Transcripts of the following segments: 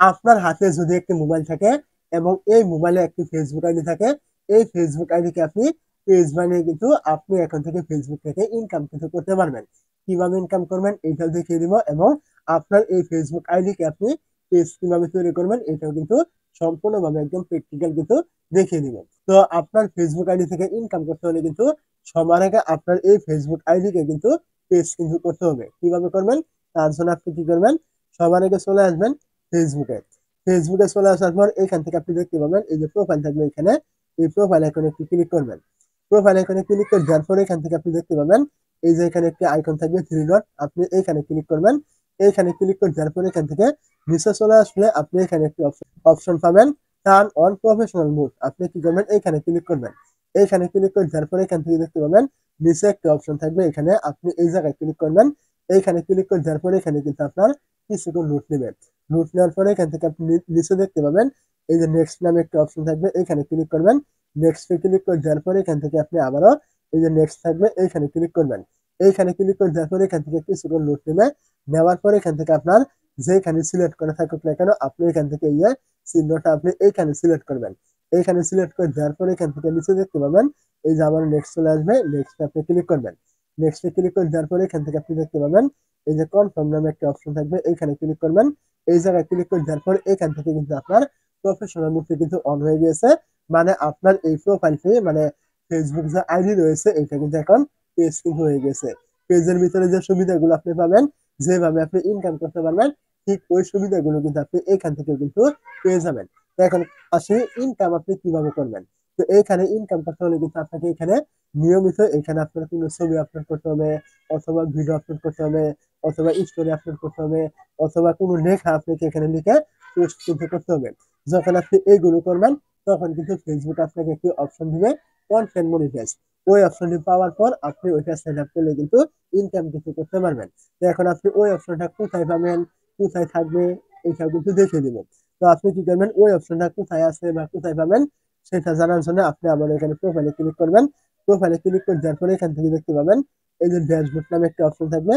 আপনার হাতে যদি একটি মোবাইল থাকে এবং এই মোবাইলে একটি ফেসবুক আইডি থাকে, এই ফেসবুক আইডিকে আপনি পেজ বানিয়ে কিন্তু আপনি এখন থেকে ফেসবুক থেকে ইনকাম কিন্তু করতে পারবেন। কিভাবে ইনকাম করবেন এটাও দেখিয়ে দিব এবং আপনার এই ফেসবুক আইডিকে আপনি পেজ কিভাবে তৈরি করবেন এটাও কিন্তু সম্পূর্ণভাবে একদম প্র্যাকটিক্যাল কিন্তু দেখিয়ে দিব। তো আপনার ফেসবুক আইডি থেকে ইনকাম করতে হলে কিন্তু সবার আগে আপনার এই ফেসবুক আইডিকে কিন্তু পেজ কিন্তু করতে হবে। কিভাবে করবেন? তার জন্য আপনি কি করবেন? সবার আগে চলে আসবেন ফেসবুকে। ফেসবুকে চলে আসার পর এখান থেকে আপনি দেখতে পাবেন এই যে প্রোফাইল থাকবে এখানে, এই প্রোফাইল আইকনে একটু ক্লিক করবেন। প্রোফাইল আইকনে ক্লিক করে দেওয়ার পরে এখান থেকে আপনি দেখতে পাবেন এই যে এখানে একটি আইকন থাকবে থ্রি ডট, আপনি এইখানে ক্লিক করবেন। এইখানে ক্লিক করে দেওয়ার পরে এখান থেকে নিচে চলে আসলে আপনি এখানে একটি অপশন পাবেন টার্ন অন প্রফেশনাল মোড, আপনি কি করবেন এইখানে ক্লিক করবেন। এইখানে ক্লিক করে দেওয়ার পরে এখান থেকে দেখতে পাবেন নিচে একটা অপশন থাকবে এখানে, আপনি এই জায়গায় ক্লিক করবেন। এইখানে ক্লিক করে দেওয়ার পরে এখানে কিন্তু আপনার কিছুক্ষণ নোট নেবেন। নোট নেওয়ার পরে এখান থেকে আপনি নিচে দেখতে পাবেন এই যে নেক্সট নামে একটা অপশন থাকবে, এখানে ক্লিক করবেন। নেক্সটে ক্লিক করে দেওয়ার পরে এখান থেকে আপনি আবারও এই যে নেক্সট থাকবে এইখানে ক্লিক করবেন। এইখানে ক্লিক করে দেওয়ার পরে এখান থেকে কিছুক্ষণ নোট নেবে। নেওয়ার পরে এখান থেকে আপনার যেখানে সিলেক্ট করা থাকুক না কেন আপনি এখান থেকে এই যে চিহ্নটা আপনি এইখানে সিলেক্ট করবেন। এইখানে সিলেক্ট করে দেওয়ার পরে এখান থেকে নিচে দেখতে পাবেন এই যে আবার নেক্সট চলে আসবে, নেক্সট আপনি ক্লিক করবেন। নেক্সটে ক্লিক করে দেওয়ার পরে এখান থেকে আপনি দেখতে পাবেন এই যে কনফার্ম নামে একটা অপশন থাকবে, এইখানে ক্লিক করবেন। এই জায়গায় ক্লিক করে দেওয়ার পর এখান থেকে কিন্তু আপনার প্রফেশনাল মুডটি কিন্তু অন হয়ে গিয়েছে। মানে আপনার এই প্রোফাইলটি মানে ফেসবুক যে আইডি রয়েছে এটা কিন্তু এখন পেজ কিন্তু হয়ে গেছে। পেজের ভিতরে যে সুবিধাগুলো আপনি পাবেন, যেভাবে আপনি ইনকাম করতে পারবেন, ঠিক ওই সুবিধাগুলো কিন্তু আপনি এখান থেকে কিন্তু পেয়ে যাবেন। তো এখন আসি ইনকাম আপনি কিভাবে করবেন। তো এইখানে ইনকাম করতে হলে কিন্তু আপনাকে এখানে নিয়মিত এখানে আপনার কোনো ছবি আপলোড করতে হবে, অথবা ভিডিও আপলোড করতে হবে, অথবা স্টোরি আপলোড করতে হবে, অথবা কোনো লেখা আপনাকে এখানে লিখে পোস্ট কিন্তু করতে হবে। যখন আপনি এইগুলো করবেন তখন কিন্তু ফেসবুক আপনাকে একটি অপশন দিবে কন্টেন্ট মনিটাইজ। ওই অপশনটি পাওয়ার পর আপনি ওইটা সেট আপ করলে কিন্তু ইনকাম কিছু করতে পারবেন। তো এখন আপনি ওই অপশনটা কোথায় পাবেন, কোথায় থাকবে, এটা কিন্তু দেখে দিব। তো আপনি কি করবেন, ওই অপশনটা কোথায় আছে বা কোথায় পাবেন সেটা জানার জন্য আপনি আবার এখানে প্রোফাইলে ক্লিক করবেন। প্রোফাইলে ক্লিক করে দেওয়ার পরে এখান থেকে দেখতে পাবেন এই যে ড্যাশবোর্ড নামে একটা অপশন থাকবে,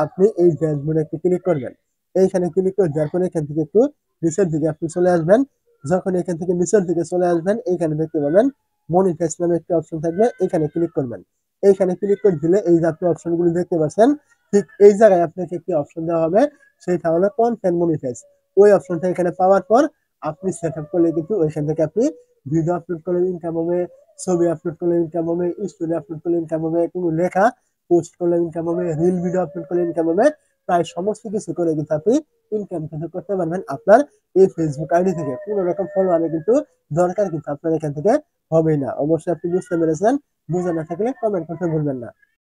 আপনি এই ড্যাশবোর্ডে একটু ক্লিক করবেন। এইখানে ক্লিক করে দেওয়ার পরে এখান থেকে একটু নিচের দিকে আপনি চলে আসবেন। যখন এখান থেকে নিচের দিকে চলে আসবেন এইখানে দেখতে পাবেন মনিটাইজ নামে একটা অপশন থাকবে, এখানে ক্লিক করবেন। এইখানে ক্লিক করে দিলে এই যে আপনি অপশনগুলি দেখতে পাচ্ছেন, ঠিক এই জায়গায় আপনাকে একটি অপশন দেওয়া হবে, সেটা হলো কন্টেন্ট মনিটাইজ। ওই অপশনটা এখানে পাওয়ার পর আপনি সেট আপ করলে কিন্তু ওইখান থেকে আপনি ভিডিও আপলোড করলে ইনকাম হবে, ছবি আপলোড করলে ইনকাম হবে, স্টোরি আপলোড করলে ইনকাম হবে, কোনো লেখা পোস্ট করলে ইনকাম হবে, রিল ভিডিও আপলোড করলে ইনকাম হবে। প্রায় সমস্ত কিছু করে কিন্তু আপনি ইনকাম কিন্তু করতে পারবেন আপনার এই ফেসবুক আইডি থেকে। কোনো রকম ফলোয়ারে কিন্তু দরকার কিন্তু আপনার এখান থেকে হবেই না। অবশ্যই আপনি বুঝতে পেরেছেন। বুঝে না থাকলে কমেন্ট করতে ভুলবেন না।